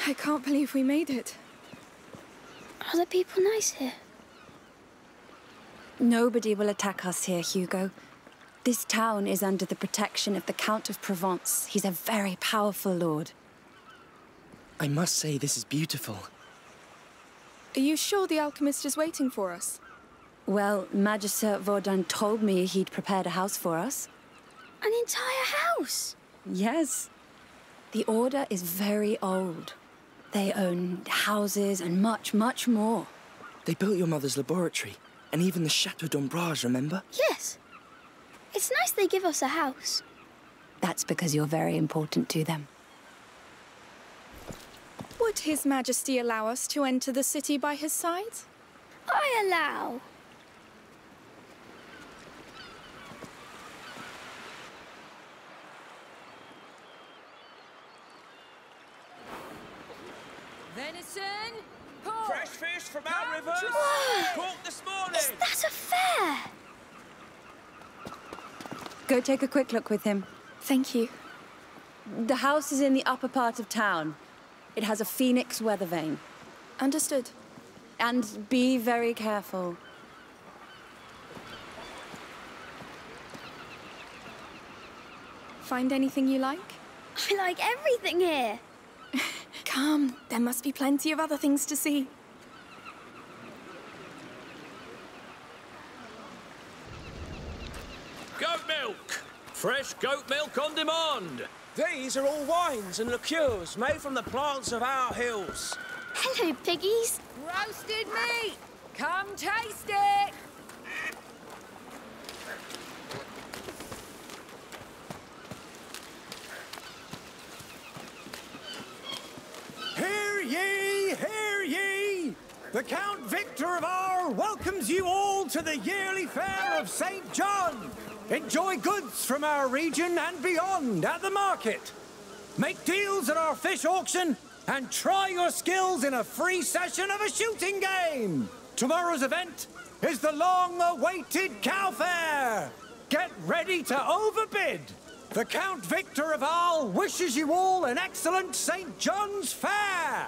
I can't believe we made it. Are the people nice here? Nobody will attack us here, Hugo. This town is under the protection of the Count of Provence. He's a very powerful lord. I must say this is beautiful. Are you sure the alchemist is waiting for us? Well, Magister Vaudin told me he'd prepared a house for us. An entire house? Yes. The Order is very old. They own houses and much, much more. They built your mother's laboratory, and even the Chateau d'Ombrage, remember? Yes. It's nice they give us a house. That's because you're very important to them. Would His Majesty allow us to enter the city by his side? I allow. Venison, pork. Fresh fish from our rivers. Caught this morning. Is that a fair? Go take a quick look with him. Thank you. The house is in the upper part of town. It has a phoenix weather vane. Understood. And be very careful. Find anything you like? I like everything here. Come, there must be plenty of other things to see. Goat milk. Fresh goat milk on demand. These are all wines and liqueurs made from the plants of our hills. Hello, piggies. Roasted meat. Come taste it. Hear ye, hear ye! The Count Victor of Arles welcomes you all to the yearly fair of St. John. Enjoy goods from our region and beyond at the market. Make deals at our fish auction and try your skills in a free session of a shooting game. Tomorrow's event is the long-awaited cow fair. Get ready to overbid. The Count Victor of Arles wishes you all an excellent St. John's Fair!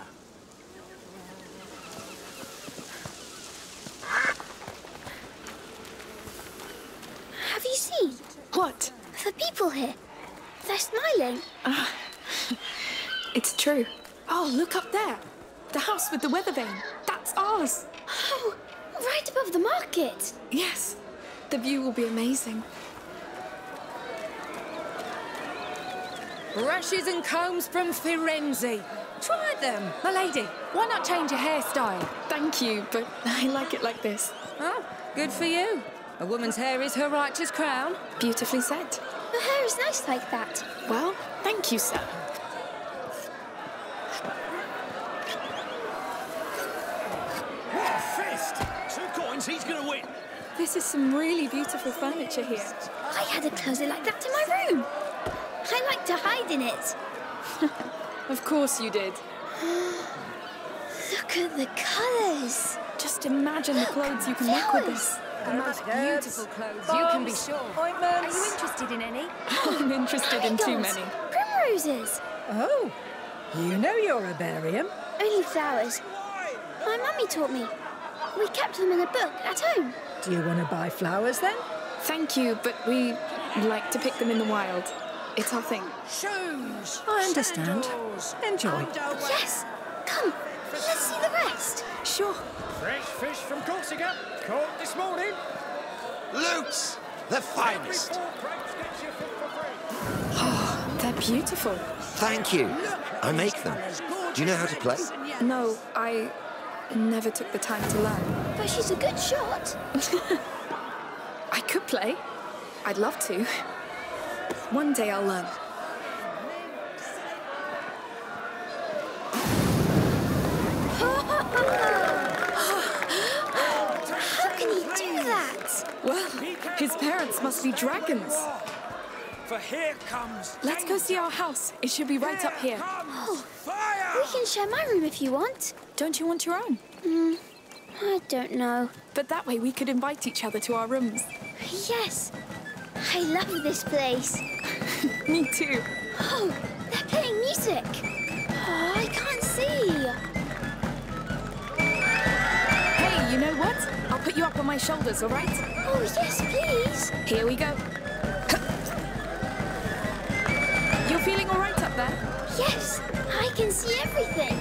Have you seen? What? The people here. They're smiling. It's true. Oh, look up there. The house with the weather vane. That's ours. Oh, right above the market. Yes. The view will be amazing. Brushes and combs from Firenze. Try them, my lady. Why not change your hairstyle? Thank you, but I like it like this. Oh, good for you. A woman's hair is her righteous crown. Beautifully said. Your hair is nice like that. Well, thank you, sir. What a fist! 2 coins, he's gonna win. This is some really beautiful furniture here. I had a closet like that in my room. I like to hide in it. Of course you did. Look at the colours. Just imagine the clothes you can make with this. The most beautiful clothes, you can be sure. Are you interested in any? I'm interested in too many. Primroses. Oh, you know you're a barium. Only flowers. My mummy taught me. We kept them in a book at home. Do you want to buy flowers then? Thank you, but we like to pick them in the wild. It's our thing. Shoes. I understand. Sandals, Enjoy. underwear. Yes. Come, let's see the rest. Sure. Fresh fish from Corsica, caught this morning. Lutes, the finest. Every 4 crates gets you fit for free. Oh, they're beautiful. Thank you. I make them. Do you know how to play? No, I never took the time to learn. But she's a good shot. I could play. I'd love to. One day I'll learn. How can he do that? Well, his parents must be dragons. For here comes. Let's go see our house. It should be right up here. Oh, Fire! we can share my room if you want. Don't you want your own? I don't know. But that way we could invite each other to our rooms. Yes. I love this place. Me too. Oh, they're playing music. Oh, I can't see. Hey, you know what? I'll put you up on my shoulders, all right? Oh, yes, please. Here we go. You're feeling all right up there? Yes, I can see everything.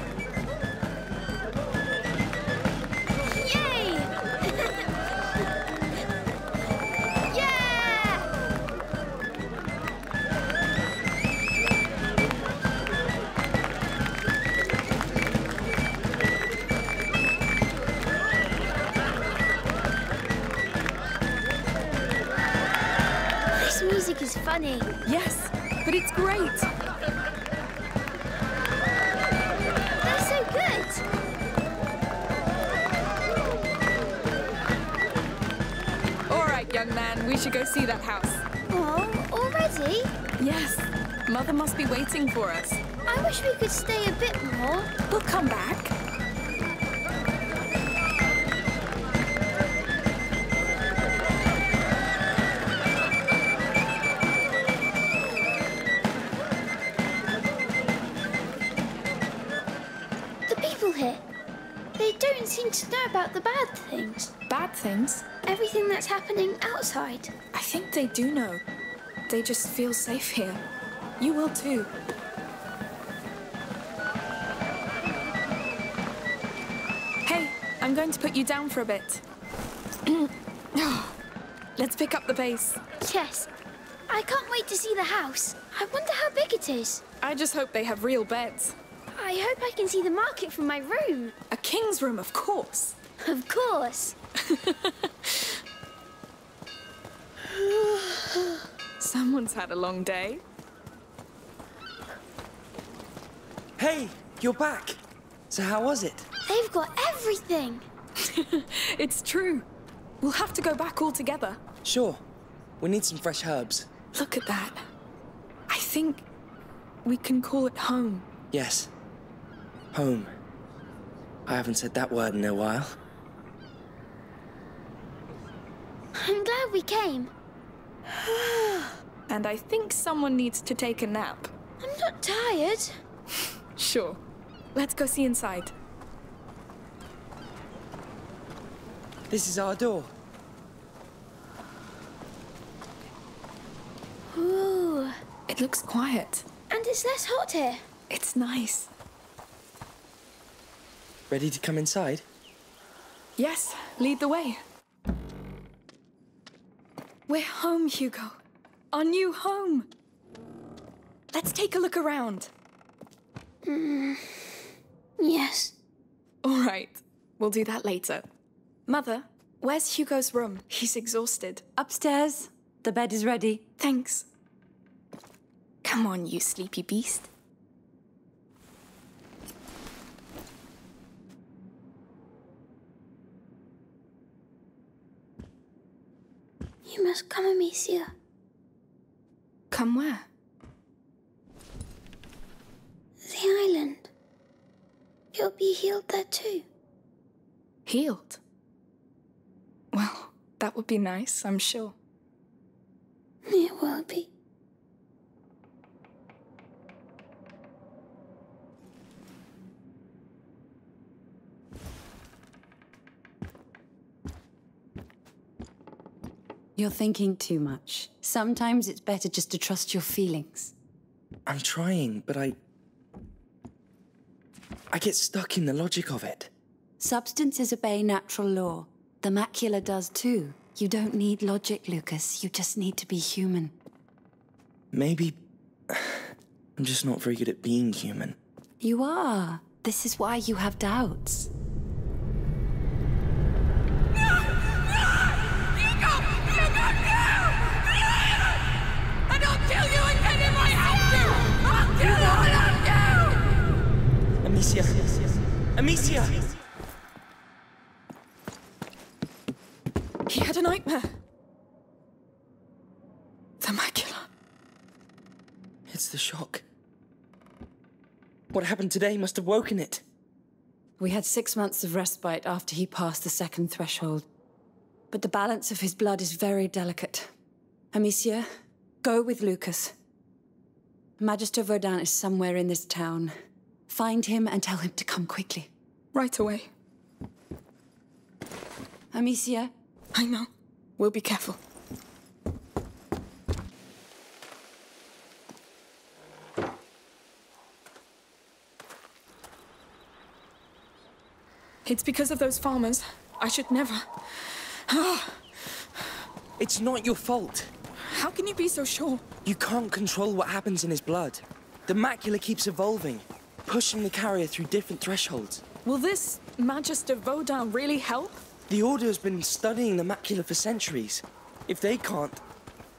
Yay! Yeah! This music is funny. Yes, but it's great. They're so good. All right, young man, we should go see that house. Oh, already? Yes, Mother must be waiting for us. I wish we could stay a bit more. We'll come back. The people here, they don't seem to know about the bad things. Bad things? Everything that's happening outside. I think they do know. They just feel safe here. You will too. Hey, I'm going to put you down for a bit. Let's pick up the pace. Yes. I can't wait to see the house. I wonder how big it is. I just hope they have real beds. I hope I can see the market from my room. A king's room, of course. Of course. Someone's had a long day. Hey, you're back. So how was it? They've got everything. It's true. We'll have to go back all together. Sure. We need some fresh herbs. Look at that. I think we can call it home. Yes. Home. I haven't said that word in a while. I'm glad we came. And I think someone needs to take a nap. I'm not tired. Sure. Let's go see inside. This is our door. Ooh. It looks quiet. And it's less hot here. It's nice. Ready to come inside? Yes, lead the way. We're home, Hugo. Our new home. Let's take a look around. Yes. All right, we'll do that later. Mother, where's Hugo's room? He's exhausted. Upstairs. The bed is ready. Thanks. Come on, you sleepy beast. You must come, Amicia. Come where? The island. You'll be healed there too. Healed? Well, that would be nice, I'm sure. It will be. You're thinking too much. Sometimes it's better just to trust your feelings. I'm trying, but I get stuck in the logic of it. Substances obey natural law. The macula does too. You don't need logic, Lucas. You just need to be human. Maybe I'm just not very good at being human. You are. This is why you have doubts. Amicia! Amicia! He had a nightmare. The macula. It's the shock. What happened today must have woken it. We had 6 months of respite after he passed the second threshold. But the balance of his blood is very delicate. Amicia, go with Lucas. Magister Vaudin is somewhere in this town. Find him and tell him to come quickly. Right away. Amicia? I know. We'll be careful. It's because of those farmers. I should never. It's not your fault. How can you be so sure? You can't control what happens in his blood. The macula keeps evolving, pushing the carrier through different thresholds. Will this Magister Vaudin really help? The Order has been studying the macula for centuries. If they can't,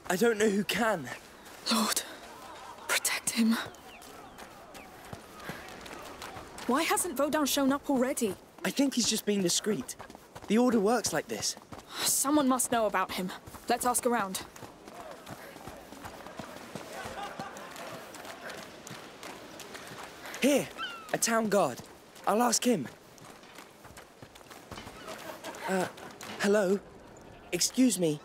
I don't know who can. Lord, protect him. Why hasn't Vaudin shown up already? I think he's just being discreet. The Order works like this. Someone must know about him. Let's ask around. Here, a town guard. I'll ask him. Hello? Excuse me.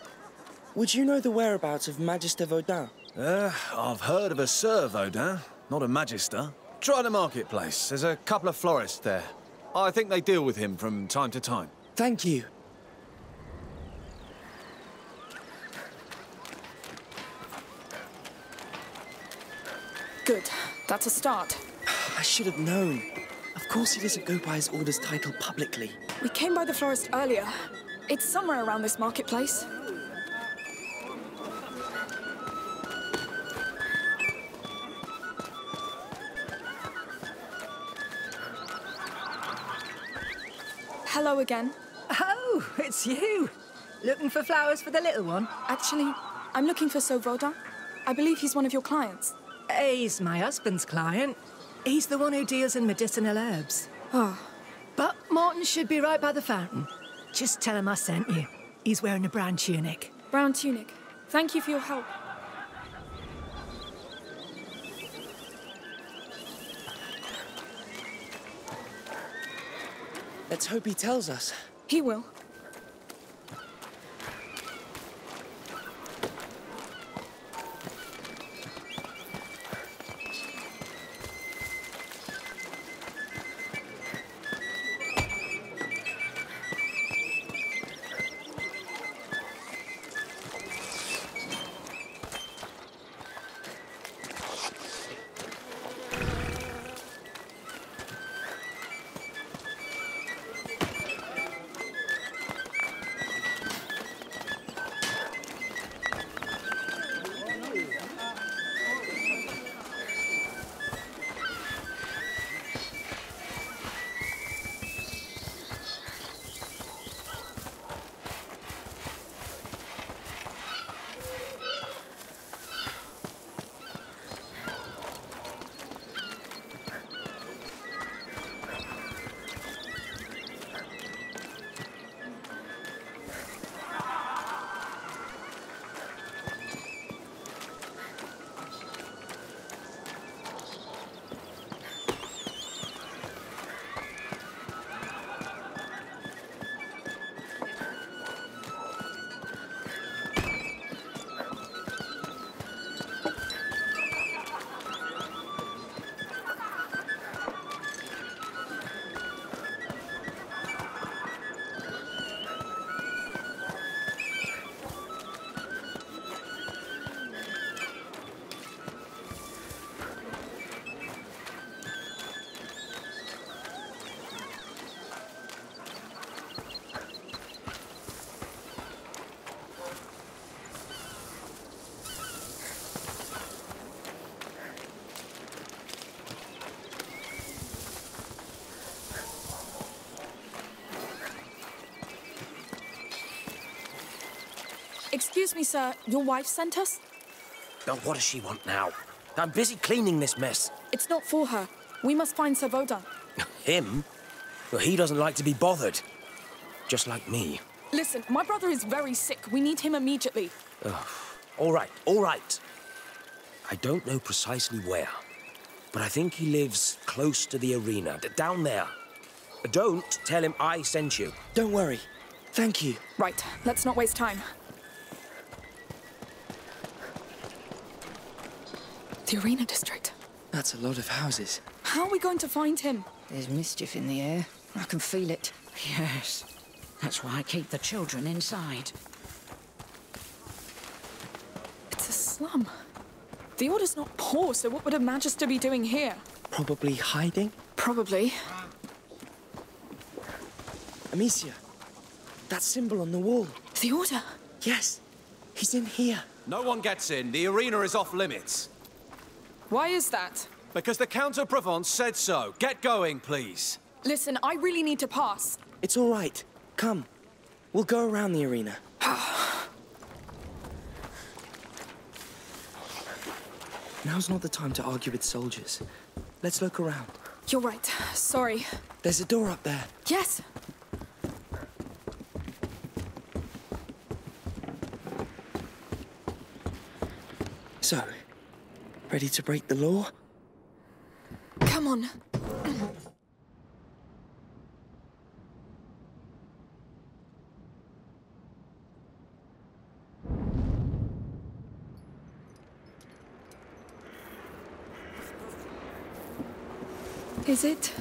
Would you know the whereabouts of Magister Vaudin? I've heard of a Sir Vaudin, not a Magister. Try the marketplace. There's a couple of florists there. I think they deal with him from time to time. Thank you. Good. That's a start. I should have known. Of course he doesn't go by his Order's title publicly. We came by the florist earlier. It's somewhere around this marketplace. Hello again. Oh, it's you. Looking for flowers for the little one? Actually, I'm looking for Sir Vaudin. I believe he's one of your clients. He's my husband's client. He's the one who deals in medicinal herbs. Oh. But Martin should be right by the fountain. Just tell him I sent you. He's wearing a brown tunic. Brown tunic. Thank you for your help. Let's hope he tells us. He will. Excuse me, sir. Your wife sent us? Now, what does she want now? I'm busy cleaning this mess. It's not for her. We must find Sir Vaudin. Him? Well, he doesn't like to be bothered. Just like me. Listen, my brother is very sick. We need him immediately. All right, all right. I don't know precisely where, but I think he lives close to the arena, down there. Don't tell him I sent you. Don't worry. Thank you. Right, let's not waste time. The arena district. That's a lot of houses. How are we going to find him? There's mischief in the air. I can feel it. Yes. That's why I keep the children inside. It's a slum. The Order's not poor, so what would a Magister be doing here? Probably hiding? Probably. Amicia, that symbol on the wall. The Order? Yes, he's in here. No one gets in. The arena is off limits. Why is that? Because the Count of Provence said so. Get going, please. Listen, I really need to pass. It's all right. Come. We'll go around the arena. Now's not the time to argue with soldiers. Let's look around. You're right. Sorry. There's a door up there. Yes. So, ready to break the law? Come on. Is it?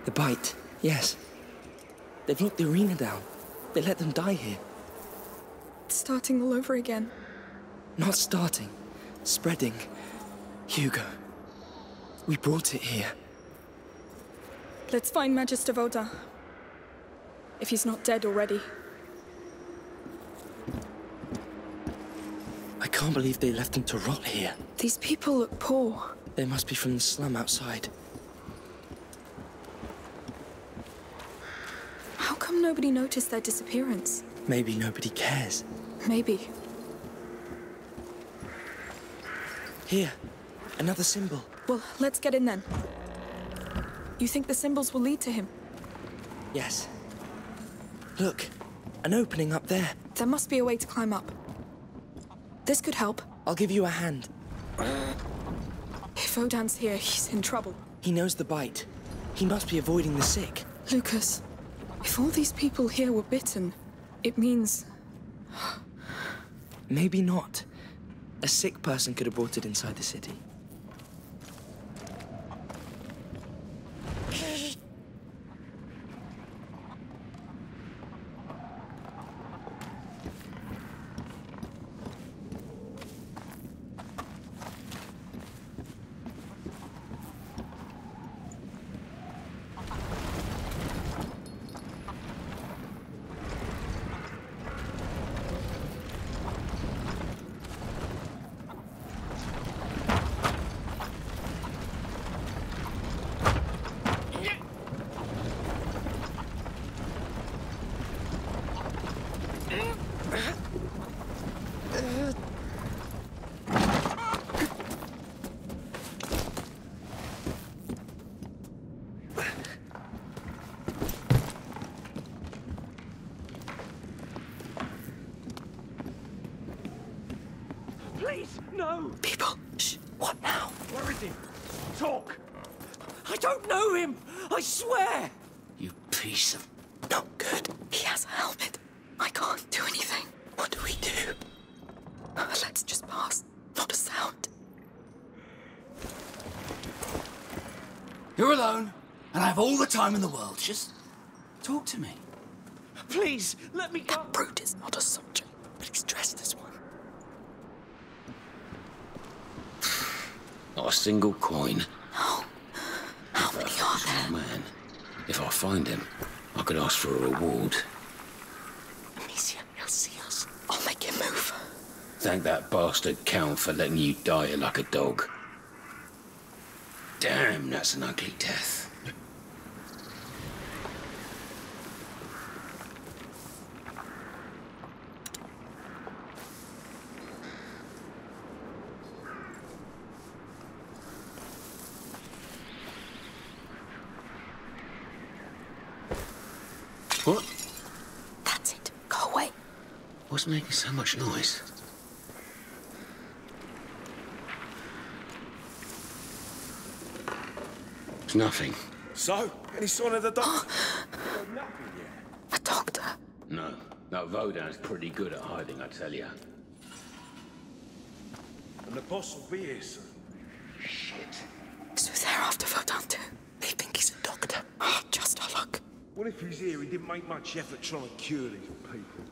The bite, yes. They've locked the arena down. They let them die here. It's starting all over again. Not starting. Spreading. Hugo. We brought it here. Let's find Magister Vaudin. If he's not dead already. I can't believe they left him to rot here. These people look poor. They must be from the slum outside. How come nobody noticed their disappearance? Maybe nobody cares. Maybe. Here, another symbol. Well, let's get in then. You think the symbols will lead to him? Yes. Look, an opening up there. There must be a way to climb up. This could help. I'll give you a hand. If Odin's here, he's in trouble. He knows the bite. He must be avoiding the sick. Lucas, if all these people here were bitten, it means... Maybe not. A sick person could have brought it inside the city. Please, no! People, shh. What now? Where is he? Talk! I don't know him! I swear! You piece of... Not good. He has a helmet. I can't do anything. What do we do? Let's just pass. Not a sound. You're alone, and I have all the time in the world. Just talk to me. Please, let me go! That brute is not a soldier. But he's dressed as one. Not a single coin. No. How many are there? Oh, man. If I find him, I could ask for a reward. Amicia, he'll see us. I'll make him move. Thank that bastard Count for letting you die like a dog. Damn, that's an ugly death. What? That's it. Go away. What's making so much noise? It's nothing. So, any sign of the doctor? A doctor? No. That Vaudin's pretty good at hiding, I tell you. And the boss will be here soon. Shit. Suzanne. They're after Verdun too. They think he's a doctor. Oh, just our luck. What if he's here? He didn't make much effort trying to cure these people.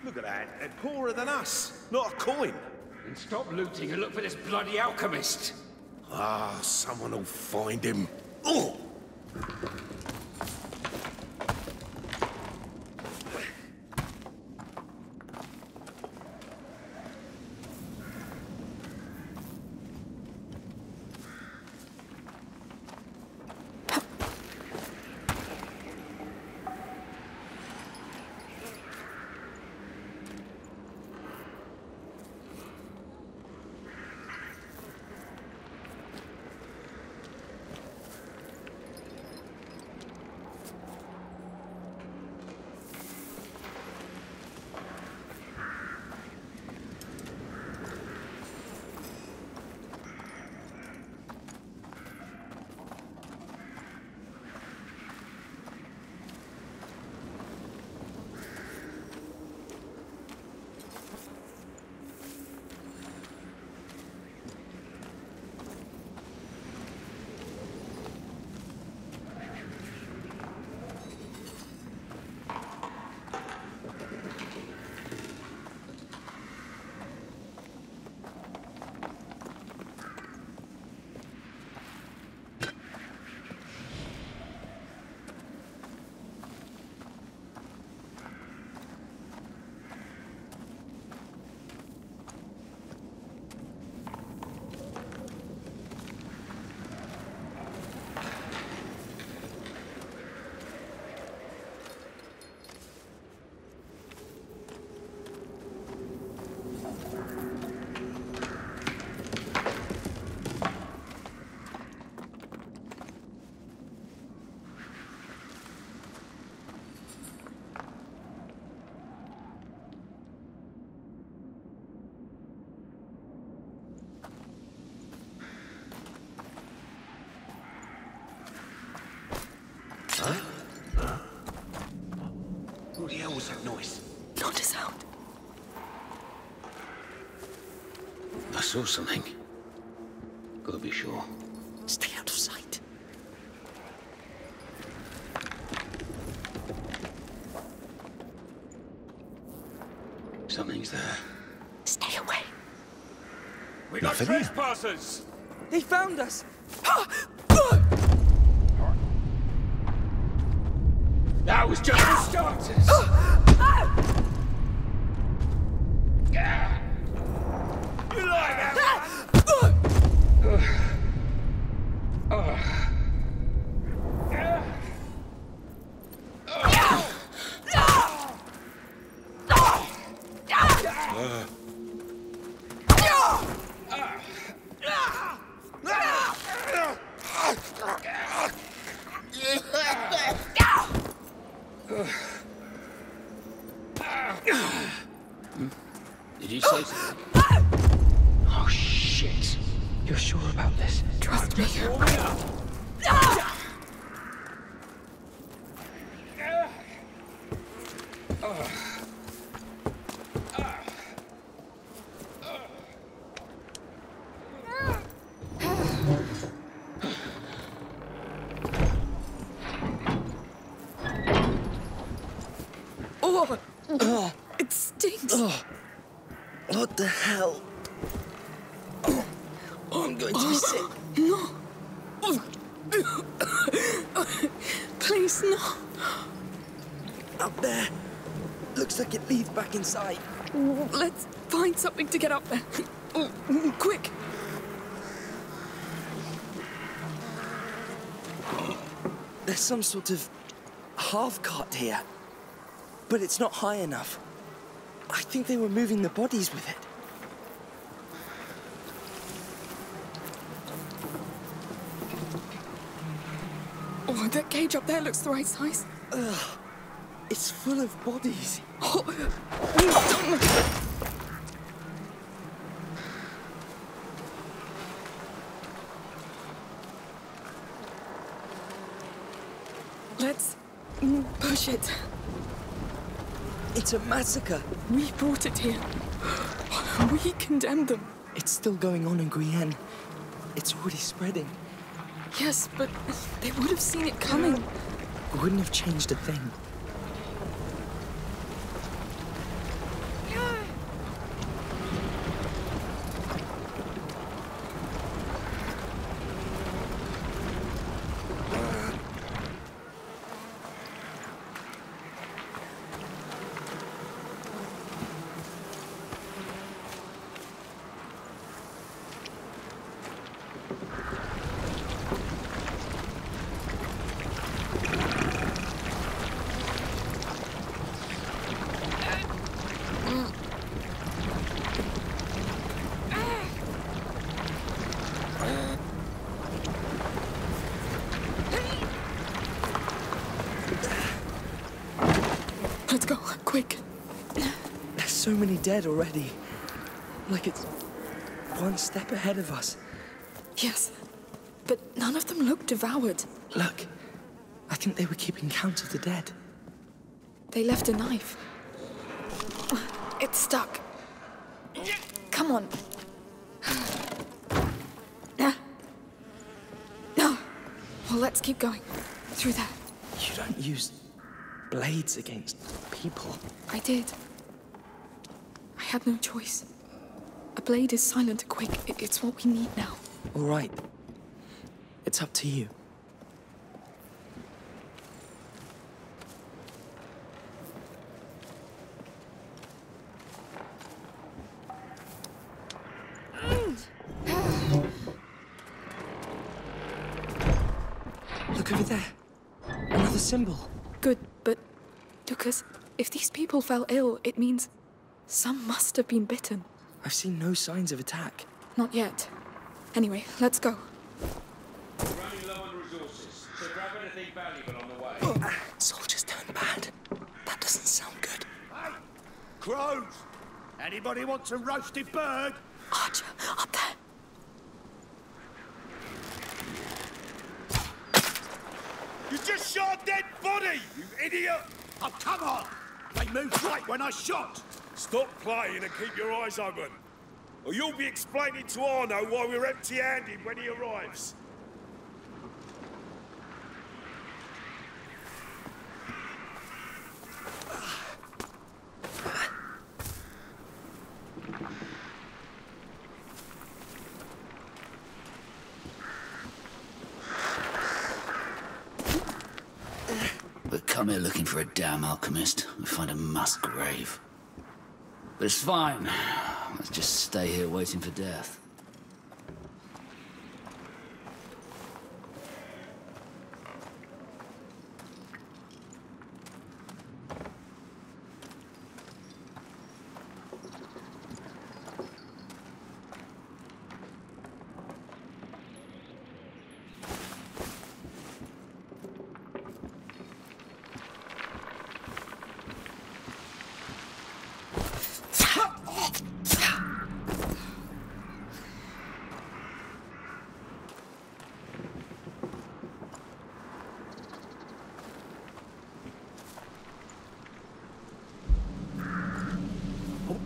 Look at that. They're poorer than us. Not a coin. And stop looting and look for this bloody alchemist. Ah, someone will find him. Oh! What the hell was that noise? Not a sound. I saw something. Gotta be sure. Stay out of sight. Something's there. Stay away. We got trespassers! They found us! That was just for starters! You lie down! Did you say something? Oh, shit. You're sure about this? Trust me. Oh, it stinks. Oh, what the hell? Oh, I'm going to be sick. No. Please, no. Up there. Looks like it leads back inside. Let's find something to get up there. Quick. There's some sort of half-cart here. But it's not high enough. I think they were moving the bodies with it. Oh, that cage up there looks the right size. Ugh. It's full of bodies. Oh. Let's push it. It's a massacre. We brought it here. We condemned them. It's still going on in Guyenne. It's already spreading. Yes, but they would have seen it coming. It wouldn't have changed a thing. Let's go, quick. There's so many dead already. Like it's one step ahead of us. Yes, but none of them look devoured. Look, I think they were keeping count of the dead. They left a knife. It's stuck. Come on. Well, let's keep going. Through there. You don't use blades against people. I did. I had no choice. A blade is silent and quick. It's what we need now. All right. It's up to you. Look over there. Another symbol. Good, but... Lucas, if these people fell ill, it means some must have been bitten. I've seen no signs of attack. Not yet. Anyway, let's go. We're running low on resources, so grab anything valuable on the way. Soldiers turned bad. That doesn't sound good. Hey! Crows! Anybody want some roasted bird? Archer, up there. You just shot a dead body, you idiot! Oh, come on! They moved right when I shot! Stop playing and keep your eyes open. Or you'll be explaining to Arno why we're empty-handed when he arrives. We come here looking for a damn alchemist. We find a mass grave. But it's fine. Let's just stay here waiting for death.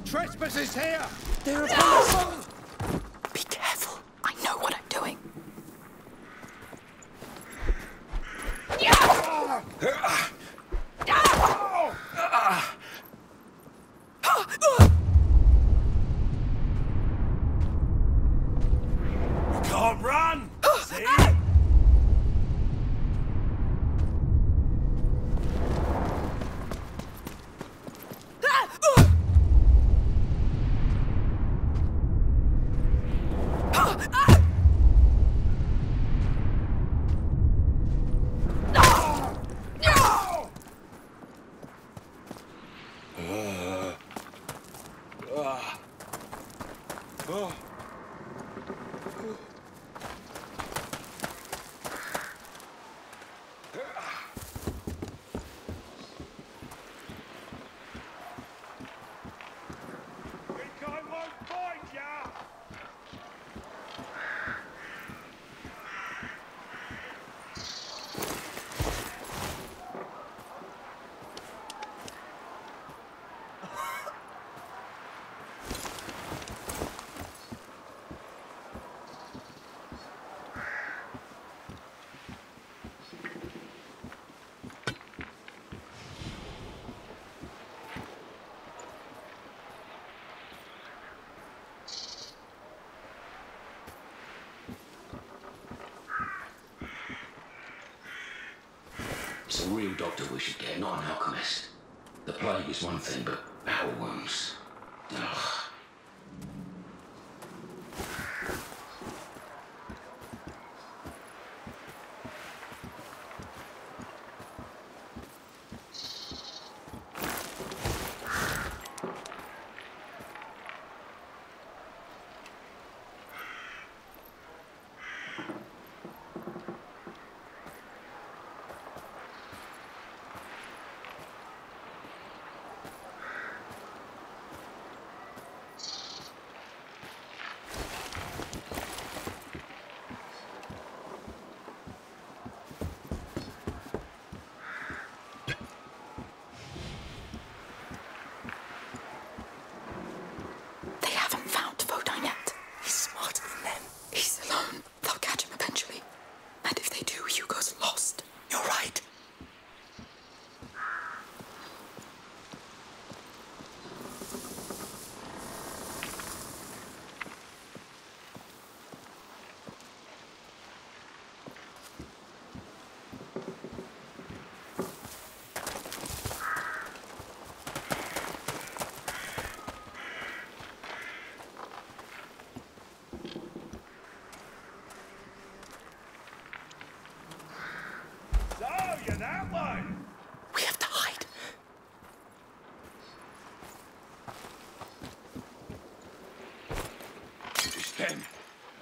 Trespassers here! They're above. Be careful. I know what I'm doing. You can't run! See? It's a real doctor we should get, not an alchemist. The plague is one thing, but battle wounds... Ugh.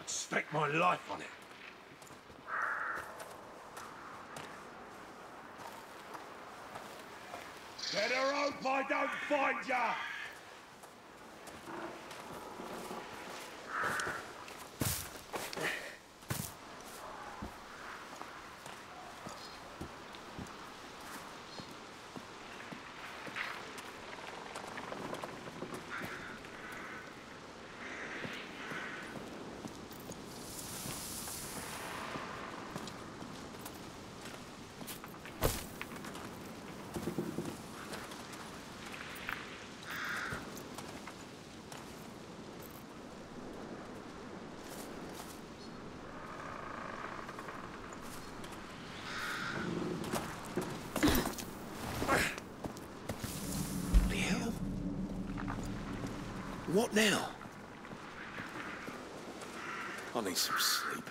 I'd stake my life on it. Better hope I don't find ya! What now? I need some sleep.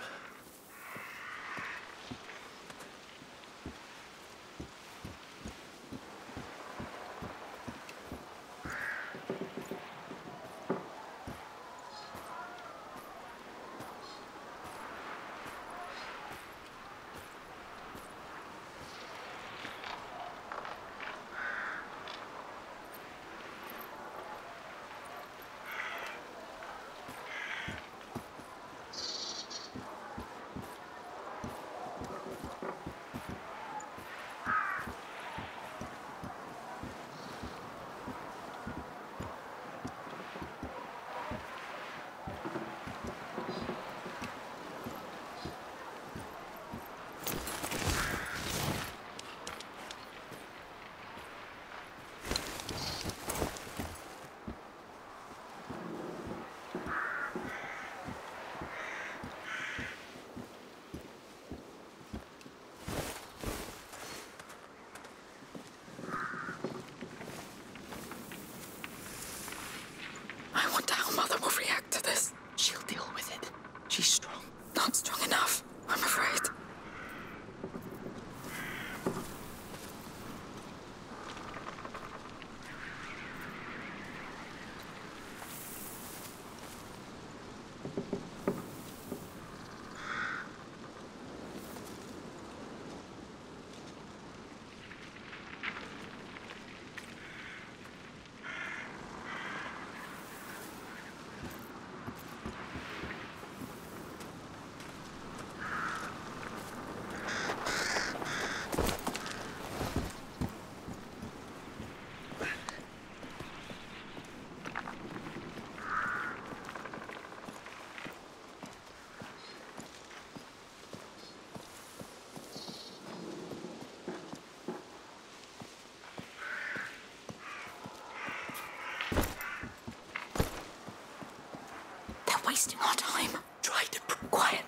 Wasting our time. Try to be quiet.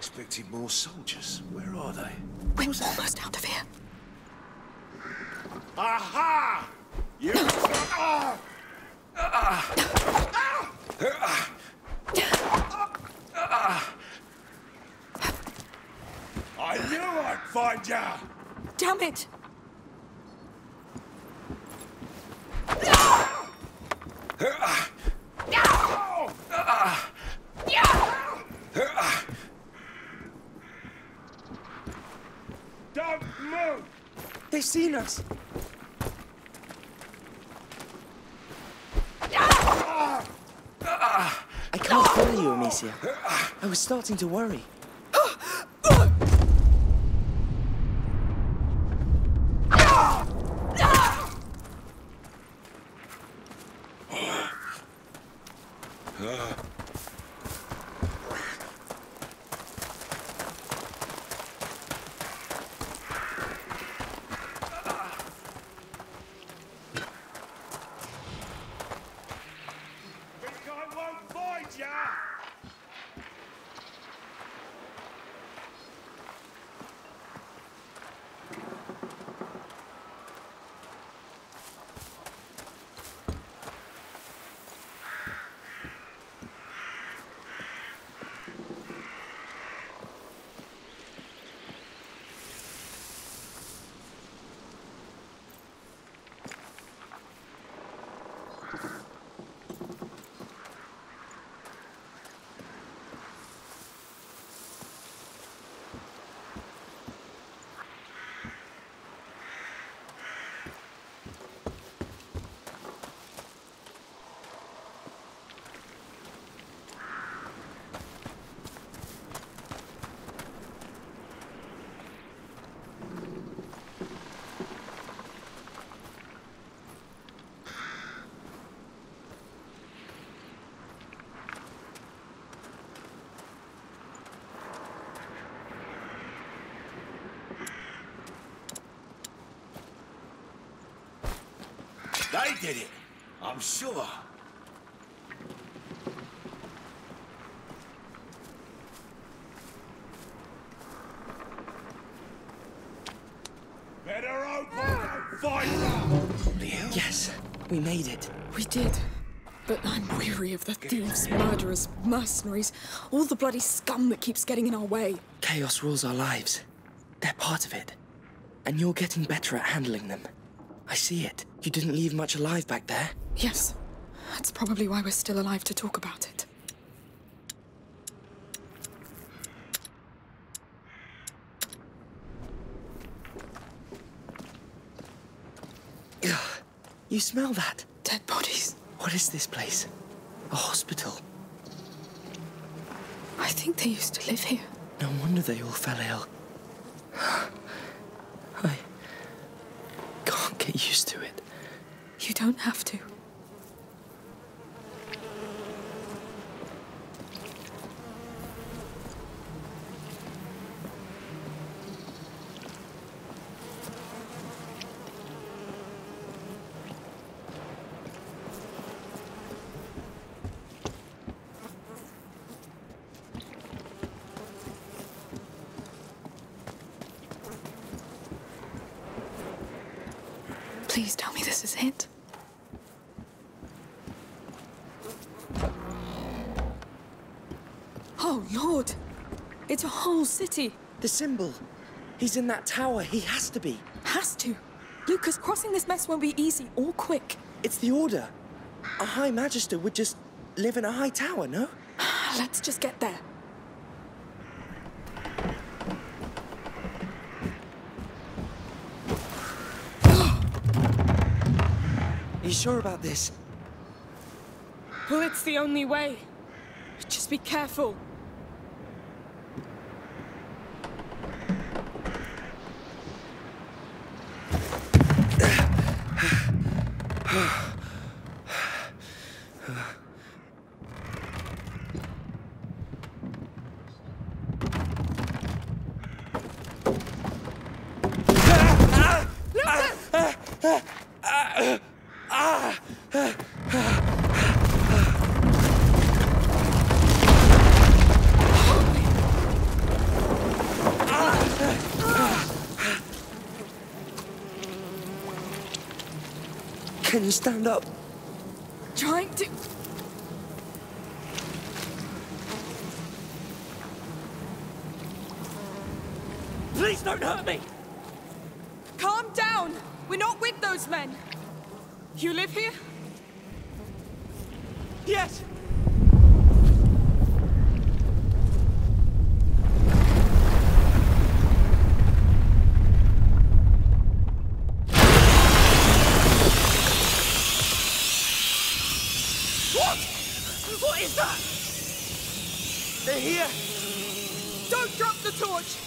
expected more soldiers. Where are they? We're almost out of here. Aha! You... I knew I'd find ya! Damn it! Don't move! They've seen us! I can't follow you, Amicia. I was starting to worry. They did it, I'm sure. Better open and fight them! Yes, we made it. We did. But I'm weary of the thieves, murderers, mercenaries, all the bloody scum that keeps getting in our way. Chaos rules our lives. They're part of it. And you're getting better at handling them. I see it. You didn't leave much alive back there. Yes. That's probably why we're still alive to talk about it. You smell that? Dead bodies. What is this place? A hospital? I think they used to live here. No wonder they all fell ill. I can't get used to it. You don't have to. Please tell me this is it. Oh, Lord! It's a whole city! The symbol! He's in that tower. He has to be. Has to. Lucas, crossing this mess won't be easy or quick. It's the order. A High Magister would just live in a high tower, no? Let's just get there. You sure about this? Well, it's the only way. Just be careful. Can you stand up? Trying to... Please don't hurt me! Calm down! We're not with those men! You live here? Yes! What is that? They're here! Don't drop the torch!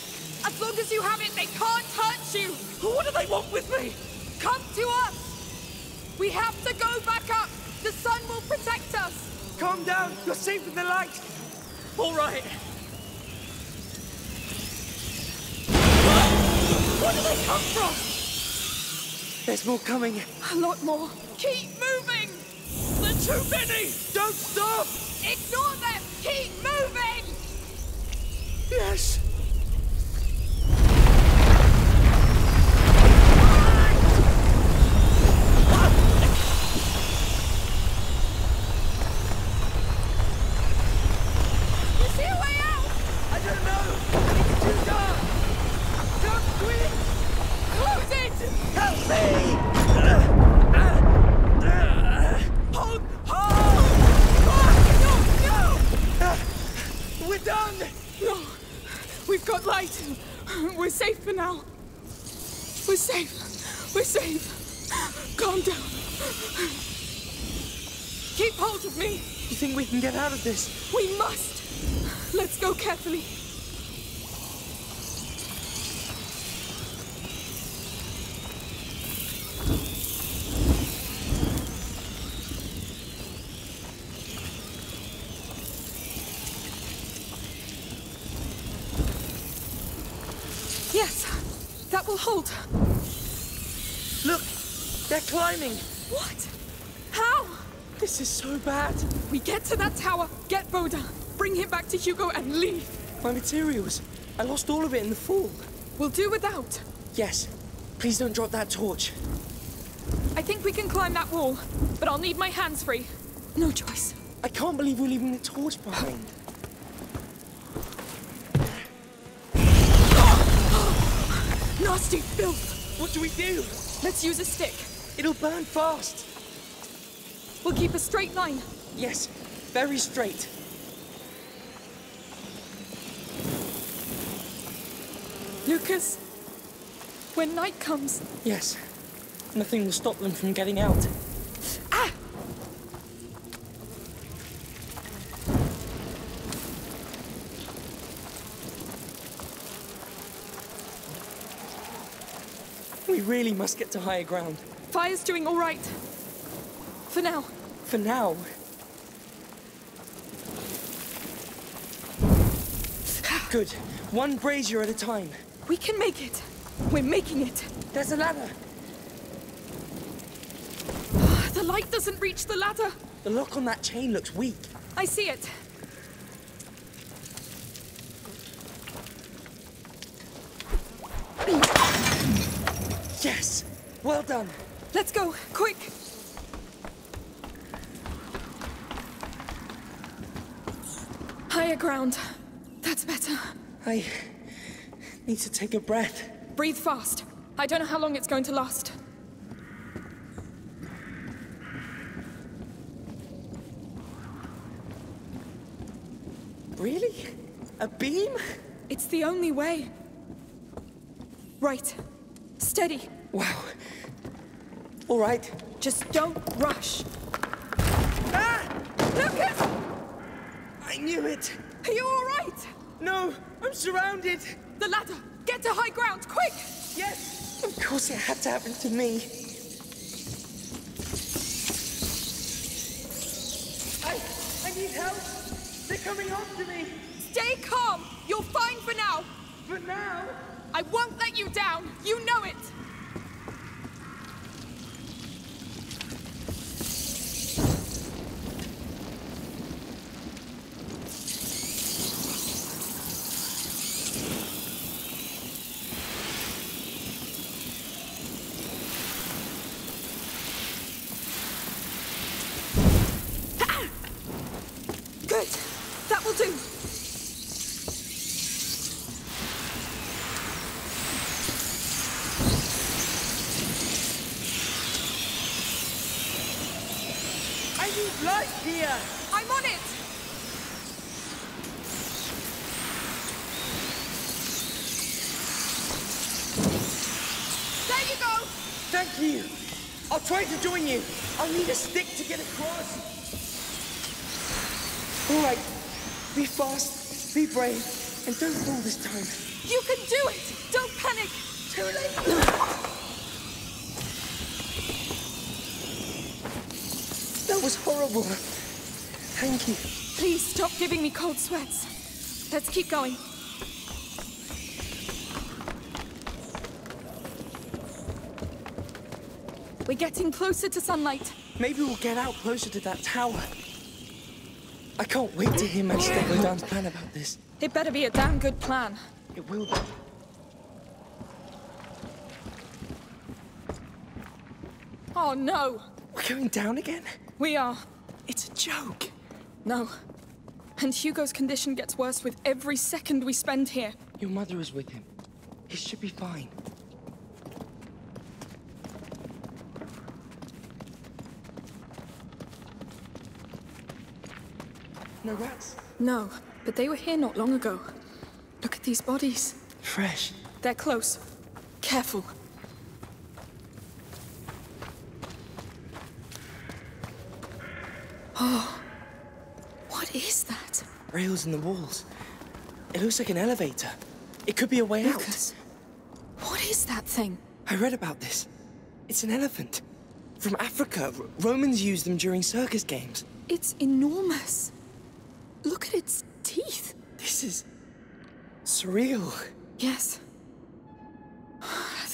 As long as you have it, they can't hurt you! What do they want with me? Come to us! We have to go back up! The sun will protect us! Calm down! You're safe in the light! All right! Where do they come from? There's more coming. A lot more. Keep moving! There's too many! Don't stop! Ignore them! Keep moving! Yes! You see a way out? I don't know! It's too dark! Come quick! Close it! Help me! Hold! Hold! No! We're done! No! We've got light! We're safe for now! We're safe! We're safe! Calm down! Keep hold of me! You think we can get out of this? We must! Let's go carefully. Yes, that will hold. Look! They're climbing! What? How? This is so bad. We get to that tower, get Boda, bring him back to Hugo and leave. My materials. I lost all of it in the fall. We'll do without. Yes. Please don't drop that torch. I think we can climb that wall, but I'll need my hands free. No choice. I can't believe we're leaving the torch behind. Nasty filth! What do we do? Let's use a stick. It'll burn fast. We'll keep a straight line. Yes, very straight. Lucas, when night comes... Yes. Nothing will stop them from getting out. Ah! We really must get to higher ground. Fire's doing all right. For now. For now? Good. One brazier at a time. We can make it. We're making it. There's a ladder. The light doesn't reach the ladder. The lock on that chain looks weak. I see it. Yes! Well done. Let's go, quick. Higher ground. That's better. I need to take a breath. Breathe fast. I don't know how long it's going to last. Really? A beam? It's the only way. Right. Steady. Wow. All right. Just don't rush. Ah! Lucas! I knew it. Are you all right? No, I'm surrounded. The ladder. Get to high ground, quick! Yes. Of course it had to happen to me. I need help. They're coming after me. Stay calm. You're fine for now. For now? I won't let you down. You know it. I need light here! I'm on it! There you go! Thank you! I'll try to join you. I'll need a stick to get across. All right. Be fast, be brave, and don't fall this time. You can do it! Don't panic! Too late! That was horrible. Thank you. Please stop giving me cold sweats. Let's keep going. We're getting closer to sunlight. Maybe we'll get out closer to that tower. I can't wait to hear Master Godin's plan about this. It better be a damn good plan. It will be. Oh no! We're going down again? We are. It's a joke. No. And Hugo's condition gets worse with every second we spend here. Your mother is with him. He should be fine. No rats? No, but they were here not long ago. Look at these bodies. Fresh. They're close. Careful. Oh. What is that? Rails in the walls. It looks like an elevator. It could be a way Lucas, what is that thing? out. I read about this. It's an elephant. From Africa. Romans used them during circus games. It's enormous. Look at its teeth. This is surreal. Yes.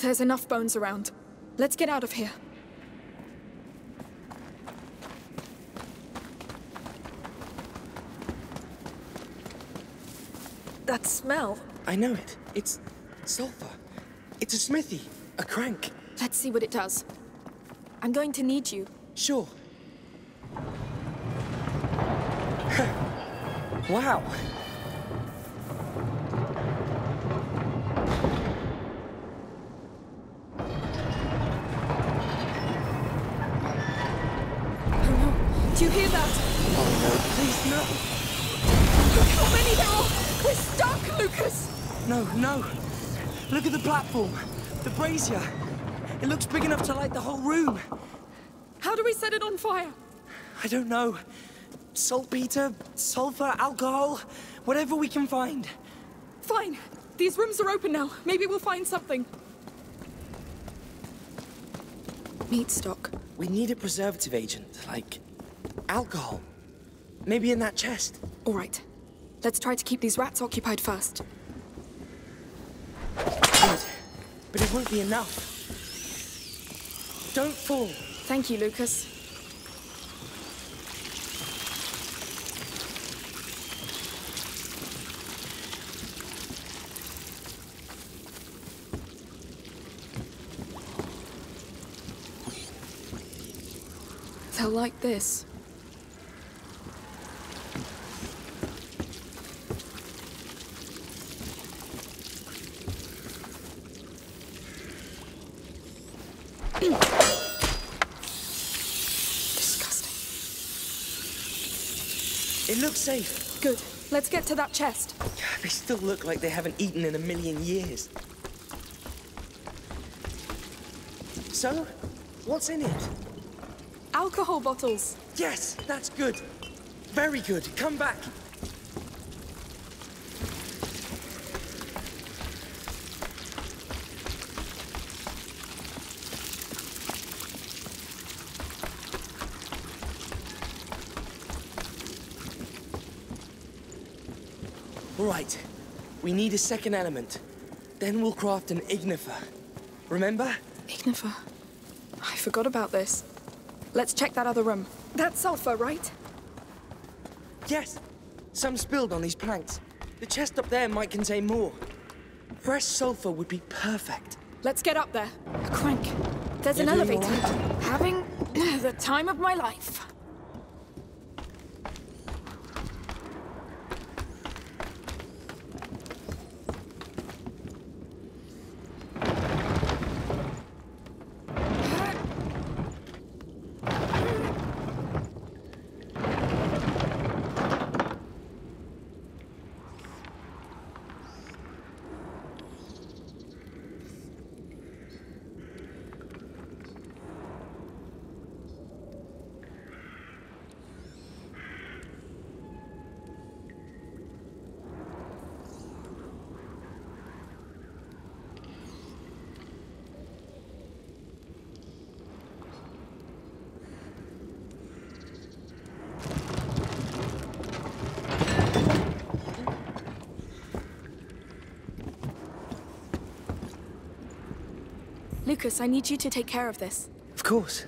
There's enough bones around. Let's get out of here. That smell. I know it. It's sulfur. It's a smithy. A crank. Let's see what it does. I'm going to need you. Sure. Wow. Oh no. Do you hear that? Oh no, please no. Look how many there are! We're stuck, Lucas! No, no. Look at the platform. The brazier. It looks big enough to light the whole room. How do we set it on fire? I don't know. Saltpeter, sulfur, alcohol, whatever we can find. Fine. These rooms are open now. Maybe we'll find something. Meat stock. We need a preservative agent, like alcohol. Maybe in that chest. All right. Let's try to keep these rats occupied first. Good. But it won't be enough. Don't fall. Thank you, Lucas. They'll like this. Disgusting. It looks safe. Good. Let's get to that chest. They still look like they haven't eaten in a million years. So, what's in it? Alcohol bottles. Yes, that's good. Very good. Come back. All right. We need a second element. Then we'll craft an ignifer. Remember? Ignifer. I forgot about this. Let's check that other room. That's sulfur, right? Yes. Some spilled on these planks. The chest up there might contain more. Fresh sulfur would be perfect. Let's get up there. A crank. There's an You're doing elevator. all right? Having the time of my life. Lucas, I need you to take care of this. Of course.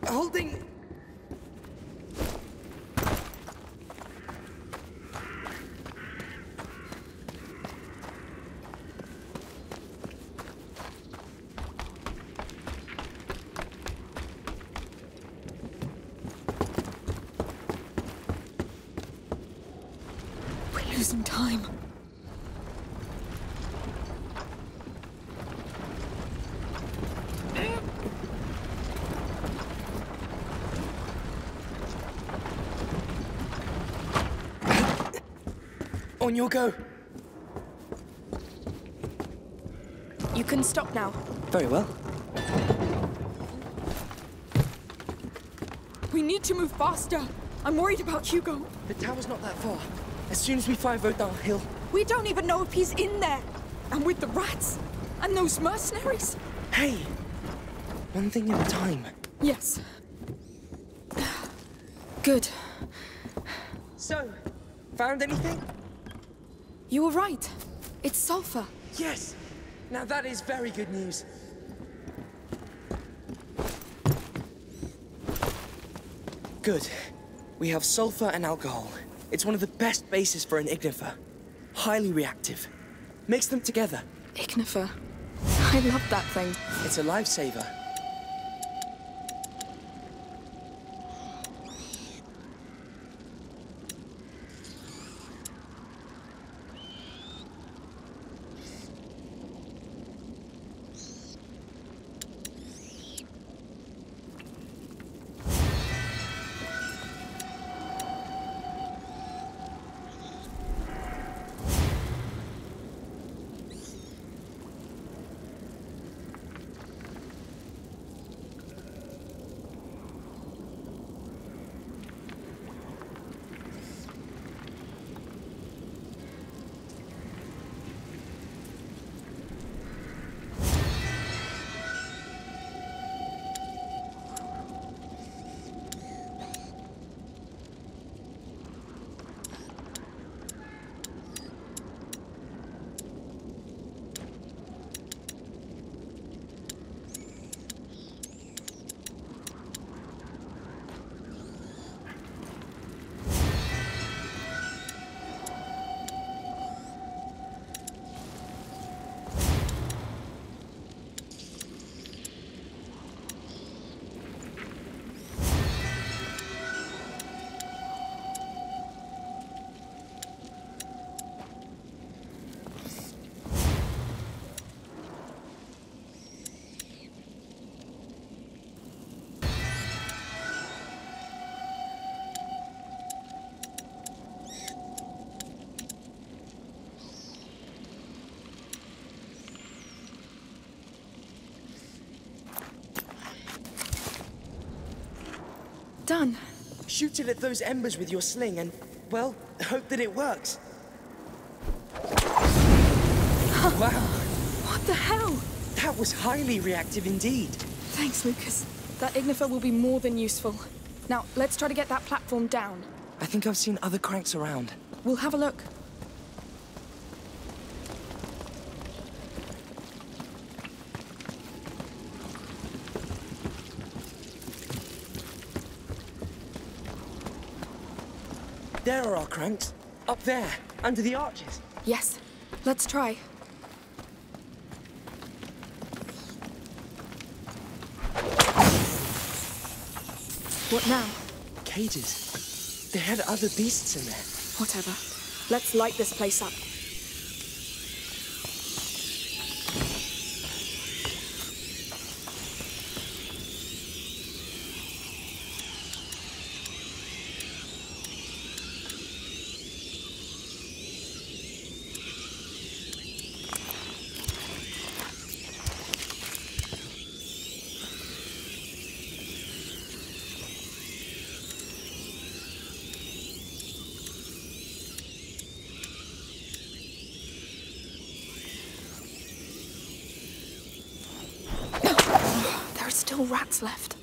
Holding... Losing time. On your go. You can stop now. Very well. We need to move faster. I'm worried about Hugo. The tower's not that far. As soon as we find road downhill. We don't even know if he's in there. And with the rats. And those mercenaries. Hey! One thing at a time. Yes. Good. So, found anything? You were right. It's sulfur. Yes! Now that is very good news. Good. We have sulfur and alcohol. It's one of the best bases for an ignifer. Highly reactive. Mix them together. Ignifer. I love that thing. It's a lifesaver. Done. Shoot it at those embers with your sling and, well, hope that it works. Wow. What the hell? That was highly reactive indeed. Thanks, Lucas. That ignifer will be more than useful. Now, let's try to get that platform down. I think I've seen other cranks around. We'll have a look. There are our cranks. Up there, under the arches. Yes. Let's try. What now? Cages. They had other beasts in there. Whatever. Let's light this place up. Rats left.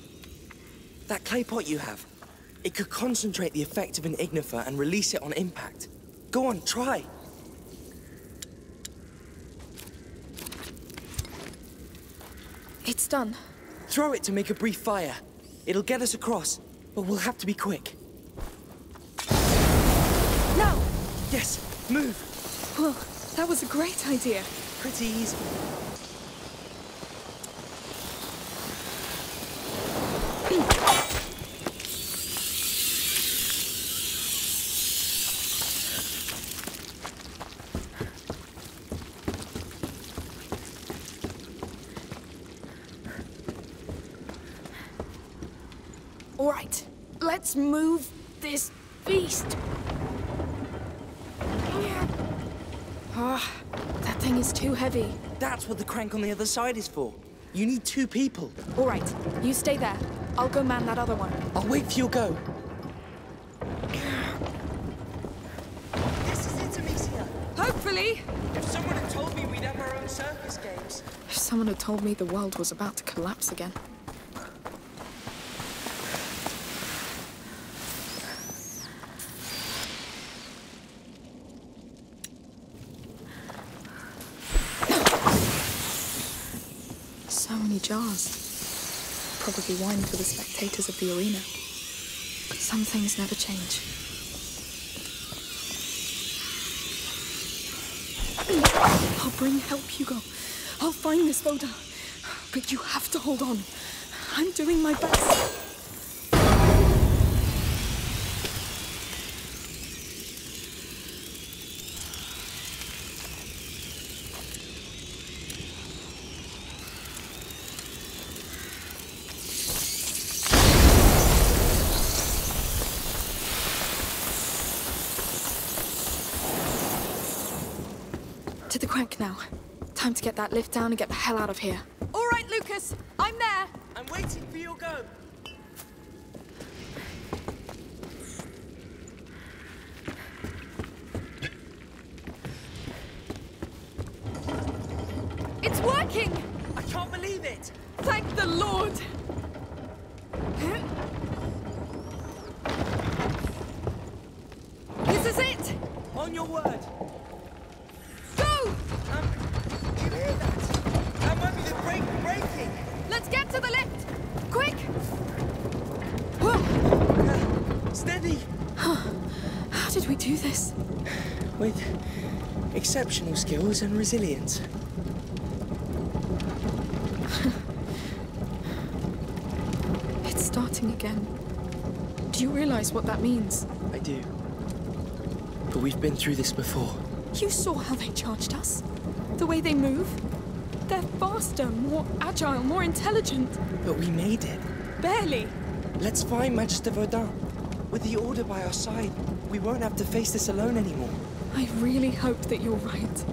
That clay pot you have, It could concentrate the effect of an ignifer and release it on impact. Go on, try. It's done. Throw it to make a brief fire. It'll get us across, but we'll have to be quick. Now! Yes, move. Well, that was a great idea. Pretty easy. All right, let's move this beast. Ah, that thing is too heavy. That's what the crank on the other side is for. You need 2 people. All right, you stay there. I'll go man that other one. I'll wait for your go. This is it, Amicia. Hopefully. If someone had told me we'd have our own circus games. If someone had told me the world was about to collapse again. So many jars. Probably wine for the spectators of the arena. Some things never change. I'll bring help, Hugo. I'll find this Voda. But you have to hold on. I'm doing my best. To the crank now. Time to get that lift down and get the hell out of here. All right, Lucas. I'm there. I'm waiting for your go. It's working! I can't believe it. Thank the Lord! This is it! On your word. Go! Do you hear that? That might be the brake breaking. Let's get to the lift! Quick! Steady! How did we do this? With exceptional skills and resilience. It's starting again. Do you realize what that means? I do. But we've been through this before. You saw how they charged us. The way they move. They're faster, more agile, more intelligent. But we made it. Barely. Let's find Magister Verdun. With the Order by our side, we won't have to face this alone anymore. I really hope that you're right.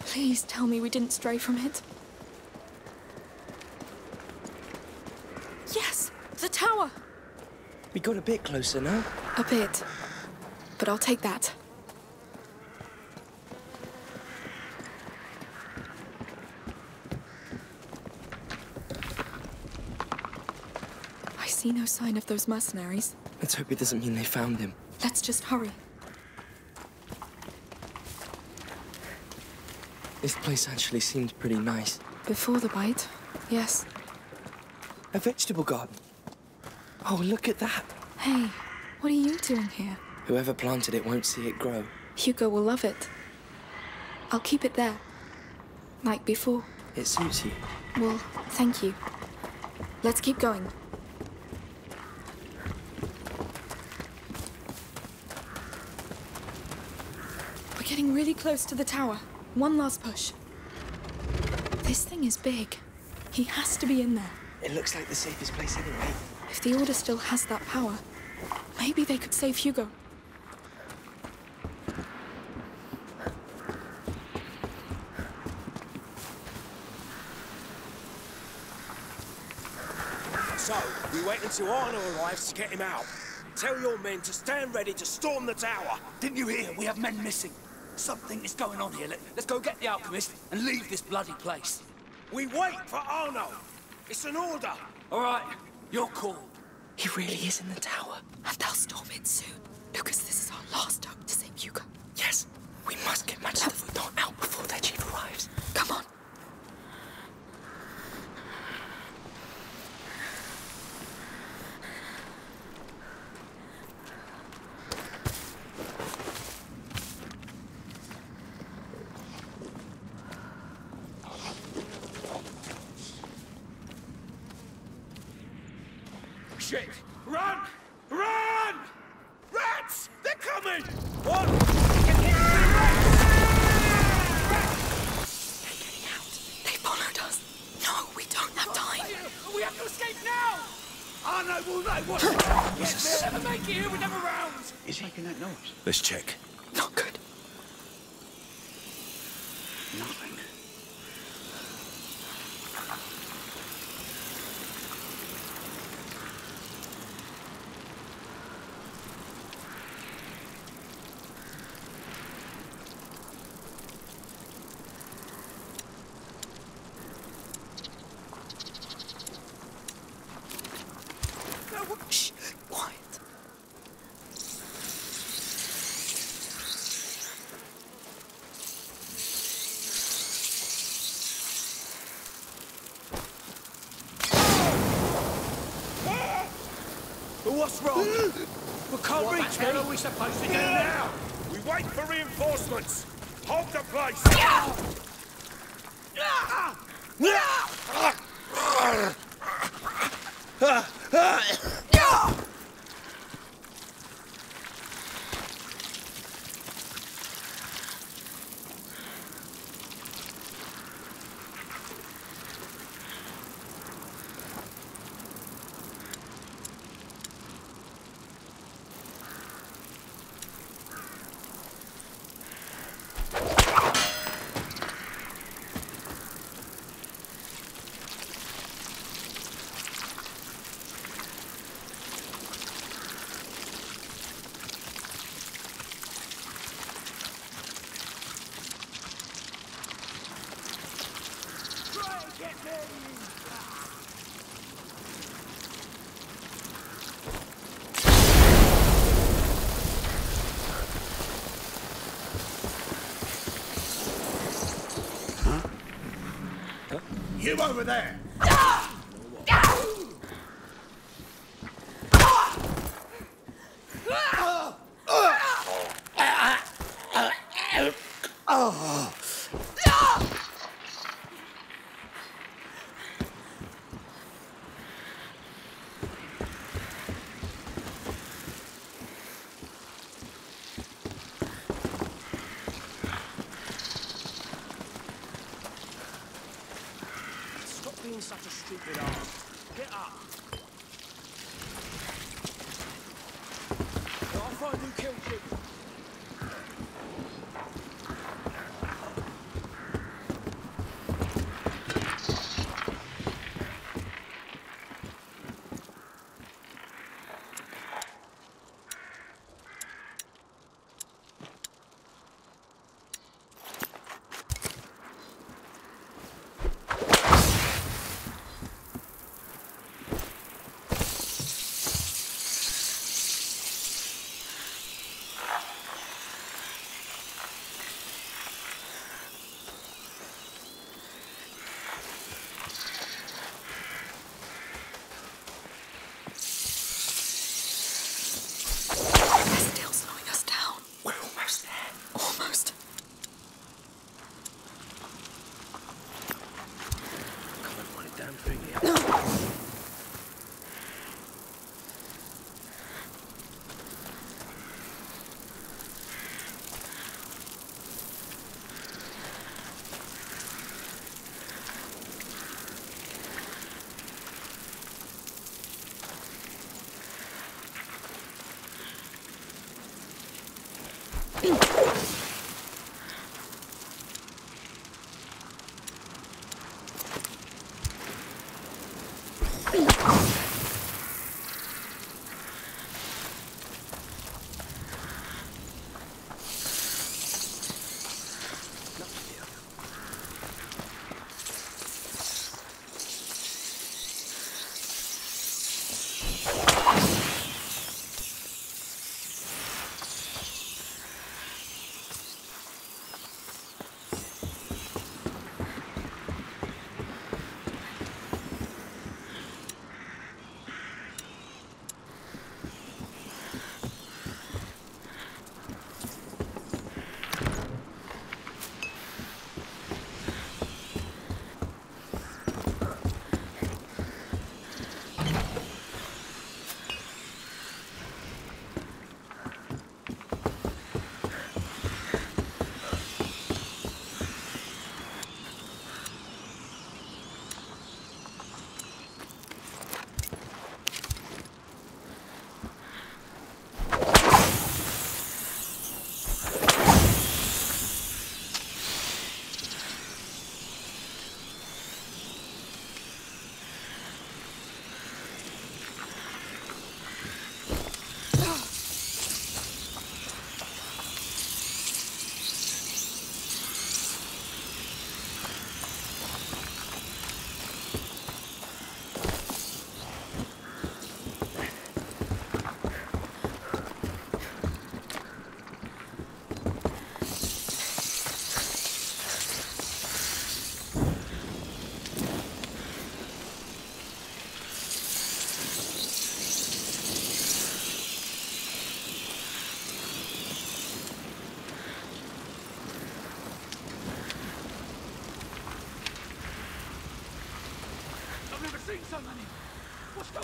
Please tell me we didn't stray from it. Yes! The tower! We got a bit closer, no? A bit. But I'll take that. I see no sign of those mercenaries. Let's hope it doesn't mean they found him. Let's just hurry. This place actually seemed pretty nice. Before the bite, yes. A vegetable garden. Oh, look at that. Hey, what are you doing here? Whoever planted it won't see it grow. Hugo will love it. I'll keep it there. Like before. It suits you. Well, thank you. Let's keep going. We're getting really close to the tower. One last push. This thing is big. He has to be in there. It looks like the safest place anyway. If the Order still has that power, maybe they could save Hugo. So, we wait until Arno arrives to get him out. Tell your men to stand ready to storm the tower. Didn't you hear? We have men missing. Something is going on here. Let's go get the alchemist and leave this bloody place. We wait for Arno. It's an order. All right, you're called. He really is in the tower. And they'll storm in soon. Lucas, this is our last hope to save Hugo. Yes, we must get Magister Foot out before their chief arrives. Come on. Shit! Run! Run! Rats! They're coming! What? They followed us. No, we don't have time. We have to escape now! Arno will know what... Yes, we'll never make it here with them around! Is he making that noise? Let's check. Not good. Nothing. Shh, quiet. What's wrong? We can't reach me. What are we supposed to do now? We wait for reinforcements. Hold the place. You over there! Being such a stupid ass. Get up. I'll find who killed you.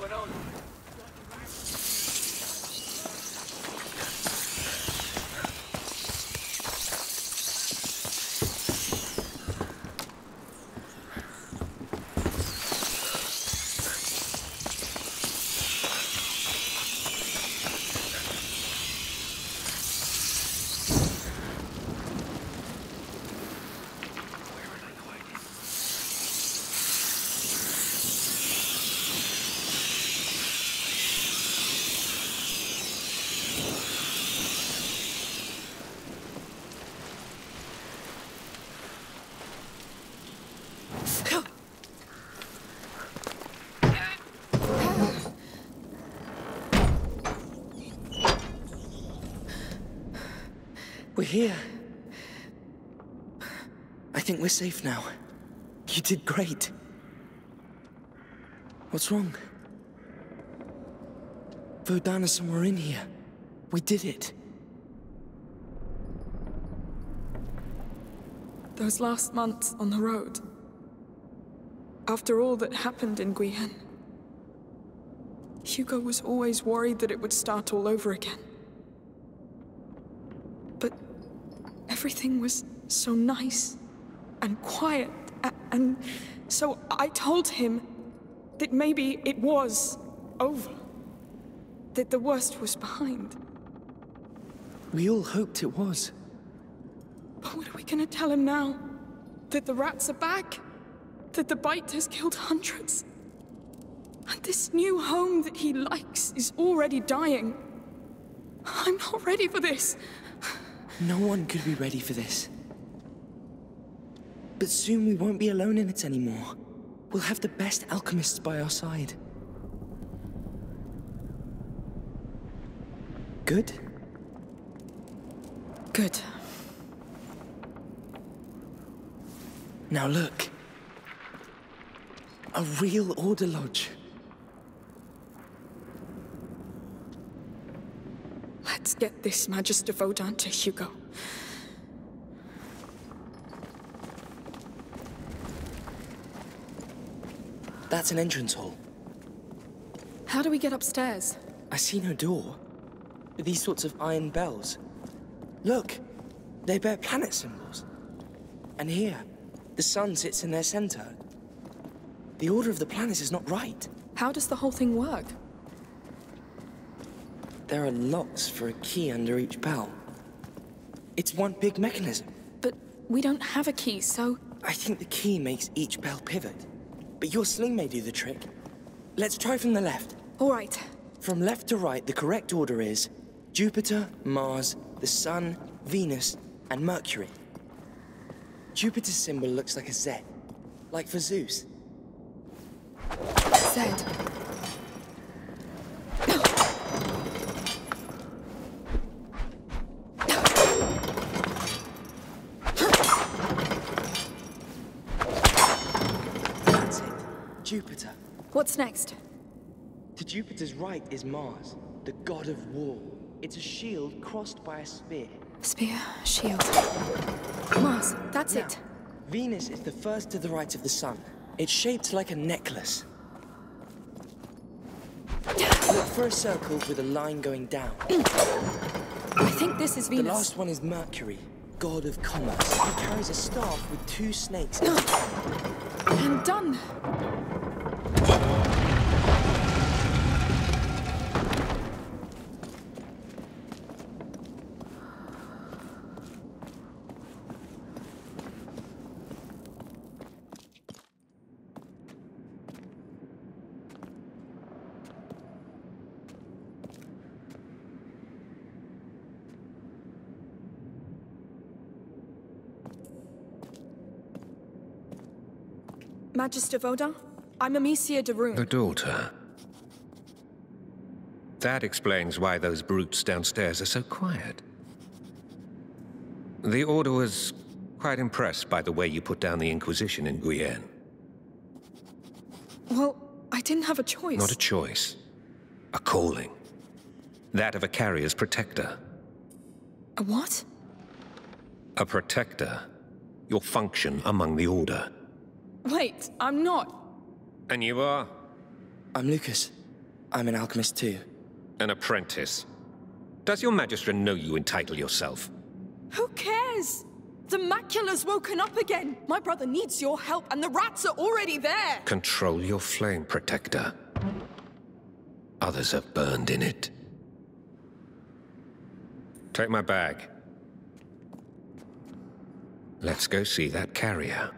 going on? We're here. I think we're safe now. You did great. What's wrong? Vodana somewhere in here. We did it. Those last months on the road. After all that happened in Guyenne, Hugo was always worried that it would start all over again. But everything was so nice and quiet, and so I told him that maybe it was over, that the worst was behind. We all hoped it was. But what are we gonna tell him now? That the rats are back? That the bite has killed hundreds? And this new home that he likes is already dying? I'm not ready for this. No one could be ready for this. But soon we won't be alone in it anymore. We'll have the best alchemists by our side. Good? Good. Now look. A real Order Lodge. Let's get this Magister Vaudin to Hugo. That's an entrance hall. How do we get upstairs? I see no door. These sorts of iron bells. Look, they bear planet symbols. And here, the sun sits in their center. The order of the planets is not right. How does the whole thing work? There are locks for a key under each bell. It's one big mechanism. But we don't have a key, so... I think the key makes each bell pivot. But your sling may do the trick. Let's try from the left. All right. From left to right, the correct order is Jupiter, Mars, the Sun, Venus, and Mercury. Jupiter's symbol looks like a Z, like for Zeus. Z. That's it. Jupiter. What's next? To Jupiter's right is Mars, the god of war. It's a shield crossed by a spear. Spear, shield. Mars, that's it. Venus is the first to the right of the sun. It's shaped like a necklace. Look for a circle with a line going down. I think this is Venus. The last one is Mercury, god of commerce. He carries a staff with two snakes. And done. Magister Vaudin, I'm Amicia de Rune. The daughter. That explains why those brutes downstairs are so quiet. The Order was quite impressed by the way you put down the Inquisition in Guyenne. Well, I didn't have a choice. Not a choice. A calling. That of a carrier's protector. A what? A protector. Your function among the Order. Wait, I'm not. And you are? I'm Lucas. I'm an alchemist too. An apprentice. Does your Magistra know you entitle yourself? Who cares? The macula's woken up again. My brother needs your help, and the rats are already there. Control your flame, Protector. Others have burned in it. Take my bag. Let's go see that carrier.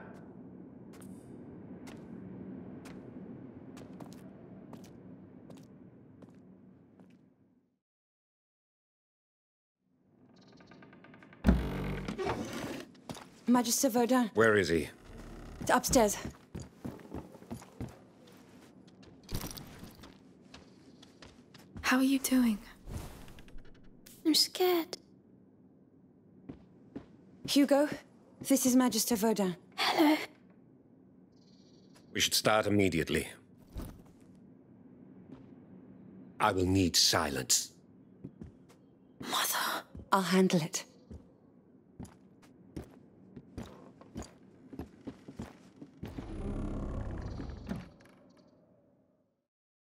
Magister Vaudin. Where is he? Upstairs. How are you doing? I'm scared. Hugo, this is Magister Vaudin. Hello. We should start immediately. I will need silence. Mother. I'll handle it.